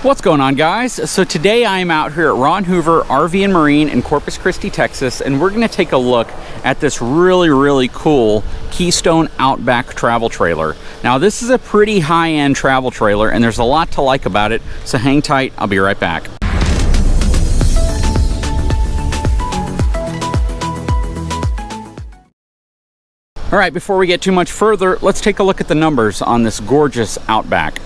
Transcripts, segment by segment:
What's going on, guys? So today I am out here at Ron Hoover RV and Marine in Corpus Christi, Texas, and we're going to take a look at this really cool Keystone Outback travel trailer. Now this is a pretty high-end travel trailer and there's a lot to like about it, so hang tight, I'll be right back. All right, before we get too much further, let's take a look at the numbers on this gorgeous Outback.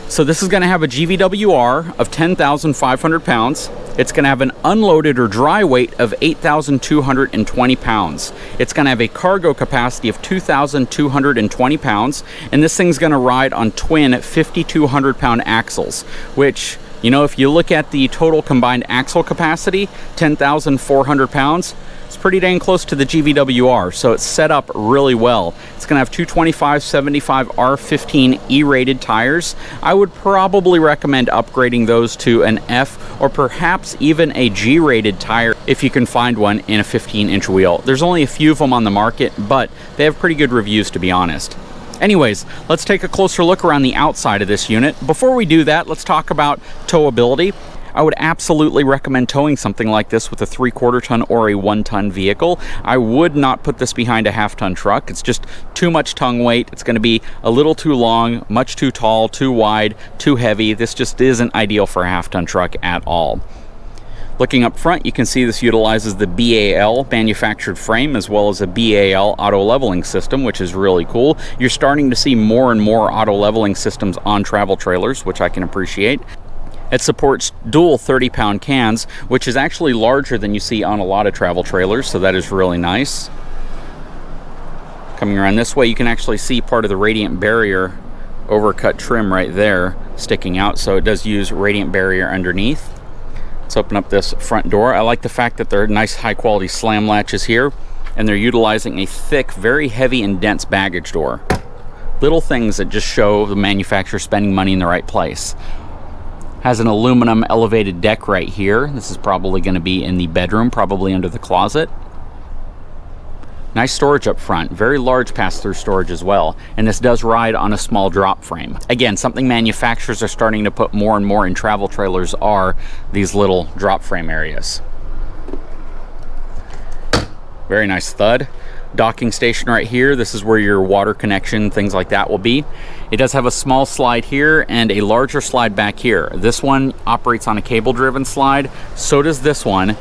So this is going to have a GVWR of 10,500 pounds. It's going to have an unloaded or dry weight of 8,220 pounds. It's going to have a cargo capacity of 2,220 pounds. And this thing's going to ride on twin 5,200 pound axles, which, you know, if you look at the total combined axle capacity, 10,400 pounds, it's pretty dang close to the GVWR, so it's set up really well. It's going to have 225/75 R15 E-rated tires. I would probably recommend upgrading those to an F or perhaps even a G-rated tire if you can find one in a 15-inch wheel. There's only a few of them on the market, but they have pretty good reviews, to be honest. Anyways, let's take a closer look around the outside of this unit. Before we do that, let's talk about towability. I would absolutely recommend towing something like this with a 3/4 ton or a 1 ton vehicle. I would not put this behind a 1/2 ton truck. It's just too much tongue weight. It's going to be a little too long, much too tall, too wide, too heavy. This just isn't ideal for a 1/2 ton truck at all. Looking up front, you can see this utilizes the BAL manufactured frame as well as a BAL auto leveling system, which is really cool. You're starting to see more and more auto leveling systems on travel trailers, which I can appreciate. It supports dual 30-pound cans, which is actually larger than you see on a lot of travel trailers, so that is really nice. Coming around this way, you can actually see part of the radiant barrier overcut trim right there sticking out, so it does use radiant barrier underneath. Let's open up this front door. I like the fact that they're nice high-quality slam latches here, and they're utilizing a thick, very heavy and dense baggage door. Little things that just show the manufacturer spending money in the right place. Has an aluminum elevated deck right here. This is probably going to be in the bedroom, probably under the closet. Nice storage up front, very large pass-through storage as well, and this does ride on a small drop frame. Again, something manufacturers are starting to put more and more in travel trailers are these little drop frame areas. Very nice thud. Docking station right here. This is where your water connection, things like that will be. It does have a small slide here and a larger slide back here. This one operates on a cable driven slide. So does this one.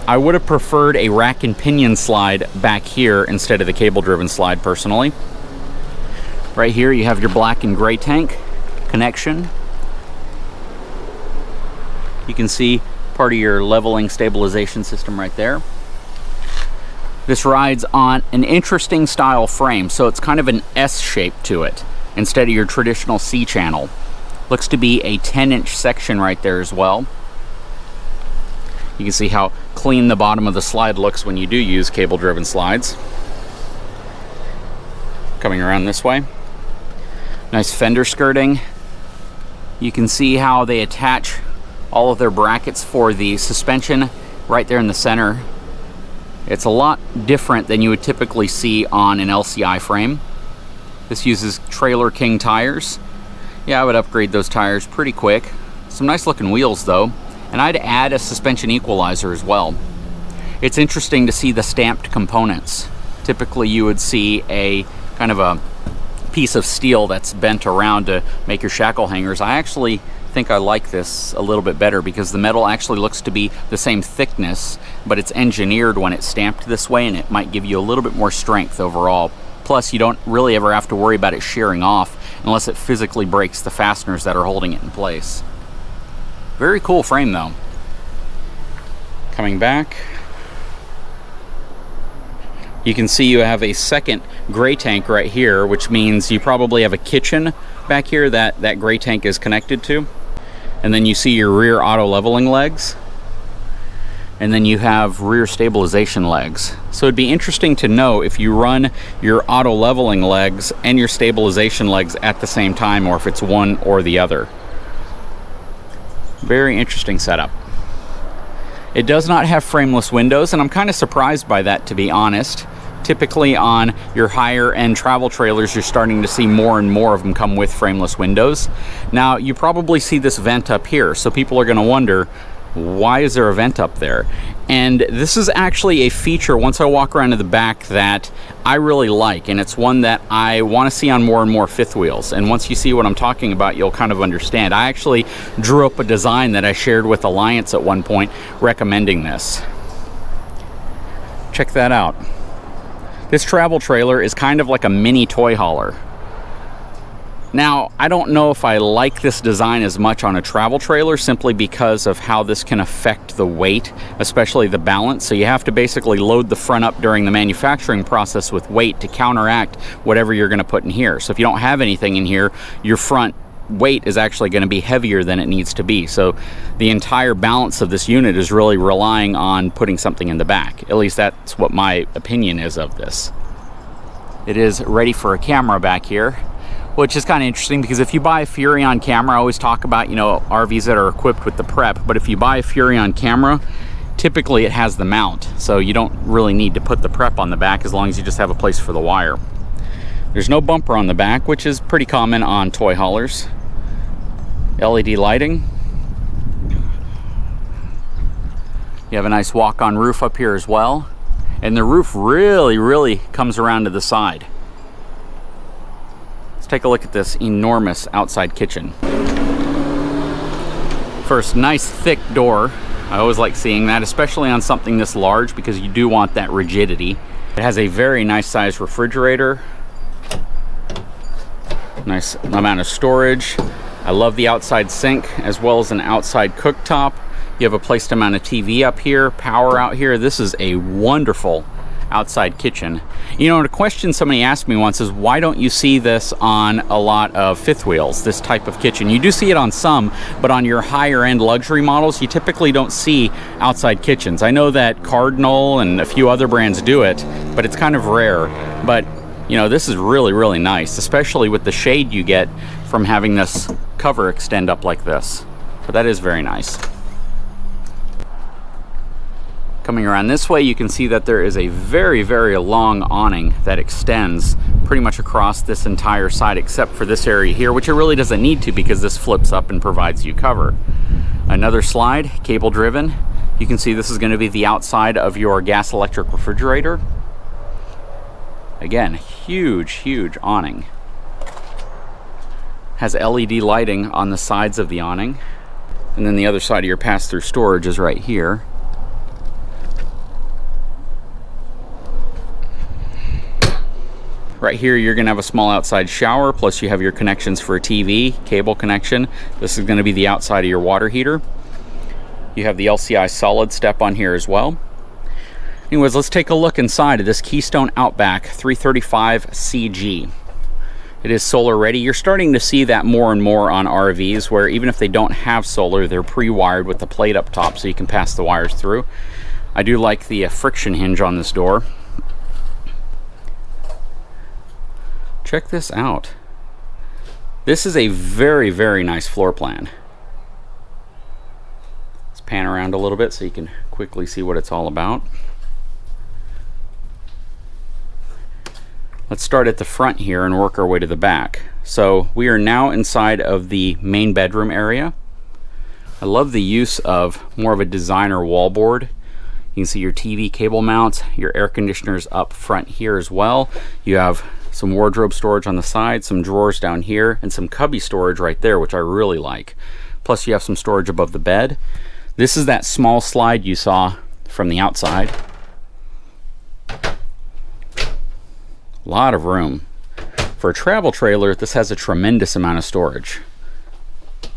I would have preferred a rack and pinion slide back here instead of the cable driven slide personally. Right here you have your black and gray tank connection. You can see part of your leveling stabilization system right there. This rides on an interesting style frame, so it's kind of an S shape to it instead of your traditional C channel. Looks to be a 10-inch section right there as well. You can see how clean the bottom of the slide looks when you do use cable-driven slides. Coming around this way. Nice fender skirting. You can see how they attach all of their brackets for the suspension right there in the center. It's a lot different than you would typically see on an LCI frame. This uses Trailer King tires. Yeah, I would upgrade those tires pretty quick. Some nice looking wheels though, and I'd add a suspension equalizer as well. It's interesting to see the stamped components. Typically you would see a kind of a piece of steel that's bent around to make your shackle hangers. I actually think I like this a little bit better because the metal actually looks to be the same thickness, but it's engineered when it's stamped this way, and it might give you a little bit more strength overall. Plus, you don't really ever have to worry about it shearing off unless it physically breaks the fasteners that are holding it in place. Very cool frame though. Coming back, you can see you have a second gray tank right here, which means you probably have a kitchen back here that gray tank is connected to. And then you see your rear auto leveling legs. And then you have rear stabilization legs. So it'd be interesting to know if you run your auto leveling legs and your stabilization legs at the same time, or if it's one or the other. Very interesting setup. It does not have frameless windows, and I'm kind of surprised by that, to be honest. Typically on your higher end travel trailers, you're starting to see more and more of them come with frameless windows. Now, you probably see this vent up here, so people are going to wonder, why is there a vent up there? And this is actually a feature, once I walk around to the back, that I really like, and it's one that I want to see on more and more fifth wheels. And once you see what I'm talking about, you'll kind of understand. I actually drew up a design that I shared with Alliance at one point recommending this. Check that out. This travel trailer is kind of like a mini toy hauler. Now, I don't know if I like this design as much on a travel trailer, simply because of how this can affect the weight, especially the balance. So you have to basically load the front up during the manufacturing process with weight to counteract whatever you're going to put in here. So if you don't have anything in here, your front weight is actually going to be heavier than it needs to be. So the entire balance of this unit is really relying on putting something in the back. At least that's what my opinion is of this. It is ready for a camera back here, which is kind of interesting, because if you buy a Furrion camera, I always talk about, you know, RVs that are equipped with the prep, but if you buy a Furrion camera, typically it has the mount, so you don't really need to put the prep on the back as long as you just have a place for the wire. There's no bumper on the back, which is pretty common on toy haulers. LED lighting. You have a nice walk-on roof up here as well, and the roof really comes around to the side. Let's take a look at this enormous outside kitchen. First, nice thick door. I always like seeing that, especially on something this large, because you do want that rigidity. It has a very nice sized refrigerator. Nice amount of storage. I love the outside sink, as well as an outside cooktop. You have a place to mount a TV up here, power out here. This is a wonderful outside kitchen. You know, a question somebody asked me once is, why don't you see this on a lot of fifth wheels, this type of kitchen? You do see it on some, but on your higher end luxury models, you typically don't see outside kitchens. I know that Cardinal and a few other brands do it, but it's kind of rare. But you know, this is really nice, especially with the shade you get from having this cover extend up like this. But that is very nice. Coming around this way, you can see that there is a very long awning that extends pretty much across this entire side, except for this area here, which it really doesn't need to, because this flips up and provides you cover. Another slide, cable driven. You can see this is going to be the outside of your gas electric refrigerator. Again, huge awning. Has LED lighting on the sides of the awning. And then the other side of your pass-through storage is right here. Right here, you're gonna have a small outside shower, plus you have your connections for a TV, cable connection. This is gonna be the outside of your water heater. You have the LCI solid step on here as well. Anyways, let's take a look inside of this Keystone Outback 335 CG. It is solar ready. You're starting to see that more and more on RVs, where even if they don't have solar, they're pre-wired with the plate up top so you can pass the wires through. I do like the friction hinge on this door. Check this out. This is a very nice floor plan. Let's pan around a little bit so you can quickly see what it's all about. Let's start at the front here and work our way to the back. So we are now inside of the main bedroom area. I love the use of more of a designer wallboard. You can see your TV cable mounts, your air conditioners up front here as well. You have some wardrobe storage on the side, some drawers down here, and some cubby storage right there, which I really like. Plus you have some storage above the bed. This is that small slide you saw from the outside. A lot of room. For a travel trailer, this has a tremendous amount of storage.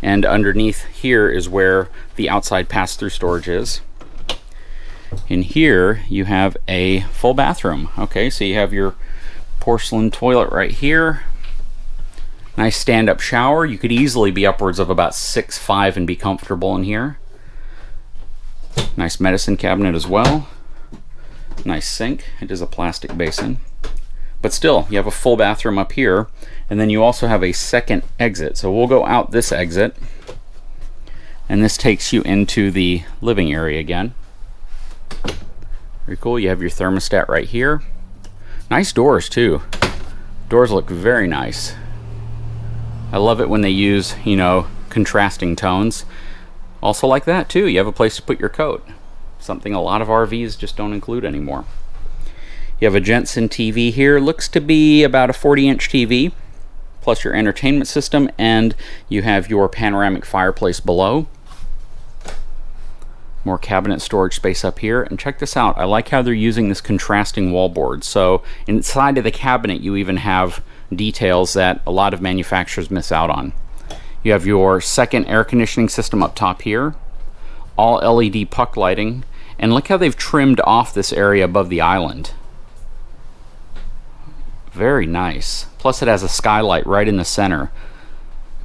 And underneath here is where the outside pass-through storage is. In here, you have a full bathroom. Okay, so you have your porcelain toilet right here. Nice stand-up shower. You could easily be upwards of about 6'5" and be comfortable in here. Nice medicine cabinet as well. Nice sink. It is a plastic basin. But still, you have a full bathroom up here, and then you also have a second exit. So we'll go out this exit, and this takes you into the living area again. Very cool. You have your thermostat right here. Nice doors too. Doors look very nice. I love it when they use, you know, contrasting tones. Also like that too, you have a place to put your coat. Something a lot of RVs just don't include anymore. You have a Jensen TV here. Looks to be about a 40-inch TV, plus your entertainment system, and you have your panoramic fireplace below. More cabinet storage space up here. And check this out. I like how they're using this contrasting wallboard. So inside of the cabinet, you even have details that a lot of manufacturers miss out on. You have your second air conditioning system up top here. All LED puck lighting. And look how they've trimmed off this area above the island. Very nice. Plus it has a skylight right in the center.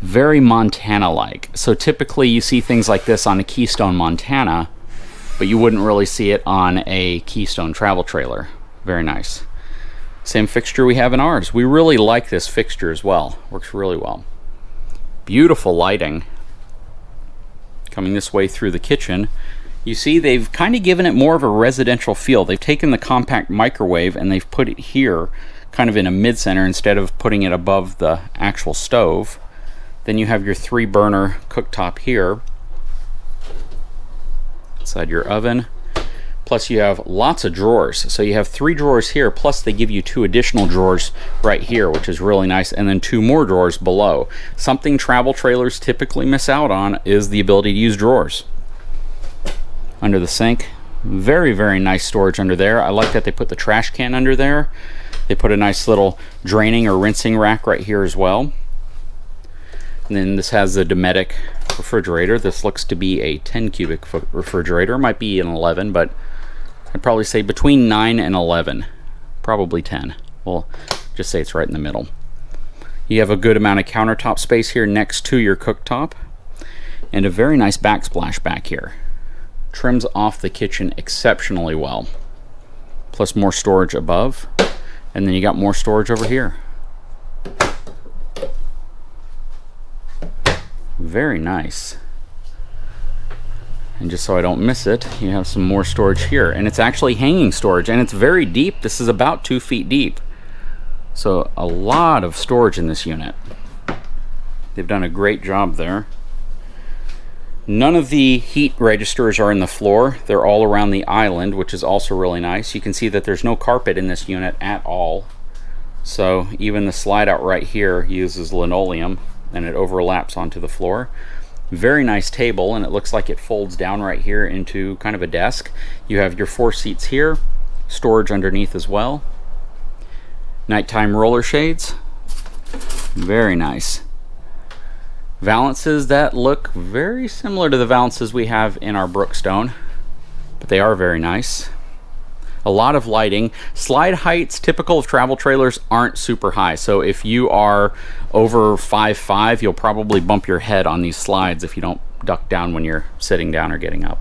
Very Montana-like. So typically you see things like this on a Keystone, Montana, but you wouldn't really see it on a Keystone travel trailer. Very nice. Same fixture we have in ours. We really like this fixture as well. Works really well. Beautiful lighting. Coming this way through the kitchen. You see they've kind of given it more of a residential feel. They've taken the compact microwave and they've put it here kind of in a mid-center instead of putting it above the actual stove. Then you have your 3-burner cooktop here inside your oven. Plus you have lots of drawers. So you have 3 drawers here, plus they give you 2 additional drawers right here, which is really nice, and then 2 more drawers below. Something travel trailers typically miss out on is the ability to use drawers. Under the sink, very, very nice storage under there. I like that they put the trash can under there. They put a nice little draining or rinsing rack right here as well. And then this has the Dometic refrigerator. This looks to be a 10 cubic foot refrigerator. It might be an 11, but I'd probably say between 9 and 11. Probably 10. We'll just say it's right in the middle. You have a good amount of countertop space here next to your cooktop. And a very nice backsplash back here. Trims off the kitchen exceptionally well. Plus more storage above. And then you got more storage over here. Very nice. And just so I don't miss it, you have some more storage here. And it's actually hanging storage, and it's very deep. This is about 2 feet deep. So a lot of storage in this unit. They've done a great job there. None of the heat registers are in the floor. They're all around the island, which is also really nice. You can see that there's no carpet in this unit at all. So even the slide out right here uses linoleum, and it overlaps onto the floor. Very nice table, and it looks like it folds down right here into kind of a desk. You have your 4 seats here, storage underneath as well. Nighttime roller shades. Very nice. Valances that look very similar to the valances we have in our Brookstone, but they are very nice. A lot of lighting. Slide heights typical of travel trailers aren't super high, so if you are over 5'5", you'll probably bump your head on these slides if you don't duck down when you're sitting down or getting up.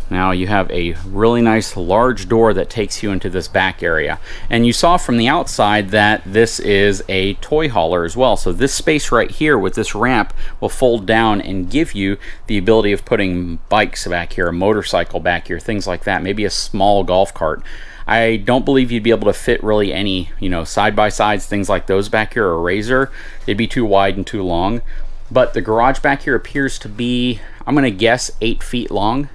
Now you have a really nice large door that takes you into this back area, and you saw from the outside that this is a toy hauler as well. So this space right here with this ramp will fold down and give you the ability of putting bikes back here, a motorcycle back here, things like that, maybe a small golf cart. I don't believe you'd be able to fit really any, you know, side-by-sides, things like those back here, or a razor. They'd be too wide and too long. But the garage back here appears to be, I'm gonna guess, 8 feet long.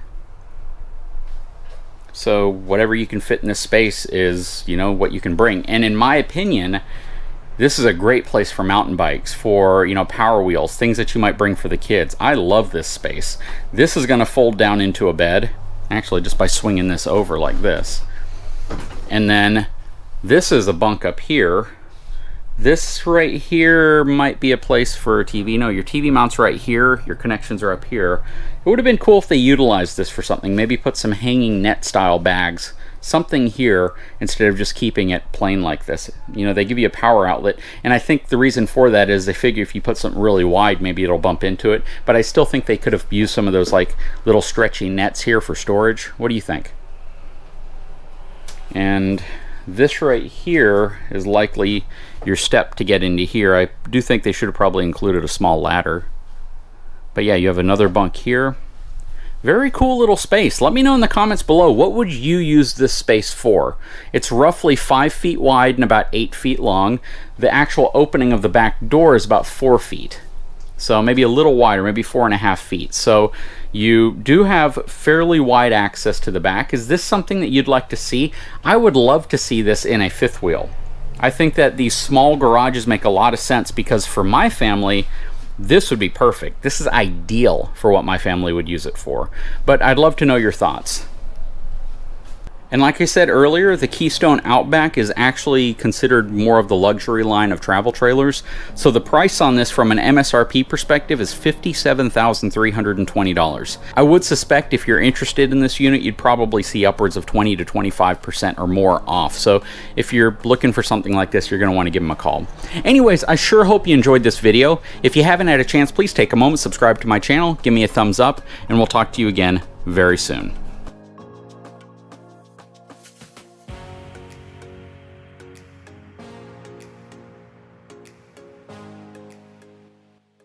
So whatever you can fit in this space is, you know, what you can bring. And in my opinion, this is a great place for mountain bikes, for, you know, Power Wheels, things that you might bring for the kids. I love this space. This is going to fold down into a bed, actually just by swinging this over like this. And then this is a bunk up here. This right here might be a place for a TV. No, your TV mount's right here. Your connections are up here. It would have been cool if they utilized this for something. Maybe put some hanging net style bags, something here, instead of just keeping it plain like this. You know, they give you a power outlet, and I think the reason for that is they figure if you put something really wide, maybe it'll bump into it. But I still think they could have used some of those like little stretchy nets here for storage. What do you think? And this right here is likely your step to get into here. I do think they should have probably included a small ladder. But yeah, you have another bunk here. Very cool little space. Let me know in the comments below, what would you use this space for? It's roughly 5 feet wide and about 8 feet long. The actual opening of the back door is about 4 feet. So maybe a little wider, maybe 4.5 feet. So you do have fairly wide access to the back. Is this something that you'd like to see? I would love to see this in a fifth wheel. I think that these small garages make a lot of sense because for my family, this would be perfect. This is ideal for what my family would use it for. But I'd love to know your thoughts. And like I said earlier, the Keystone Outback is actually considered more of the luxury line of travel trailers. So the price on this from an MSRP perspective is $57,320. I would suspect if you're interested in this unit, you'd probably see upwards of 20 to 25% or more off. So if you're looking for something like this, you're going to want to give them a call. Anyways, I sure hope you enjoyed this video. If you haven't had a chance, please take a moment, subscribe to my channel, give me a thumbs up, and we'll talk to you again very soon.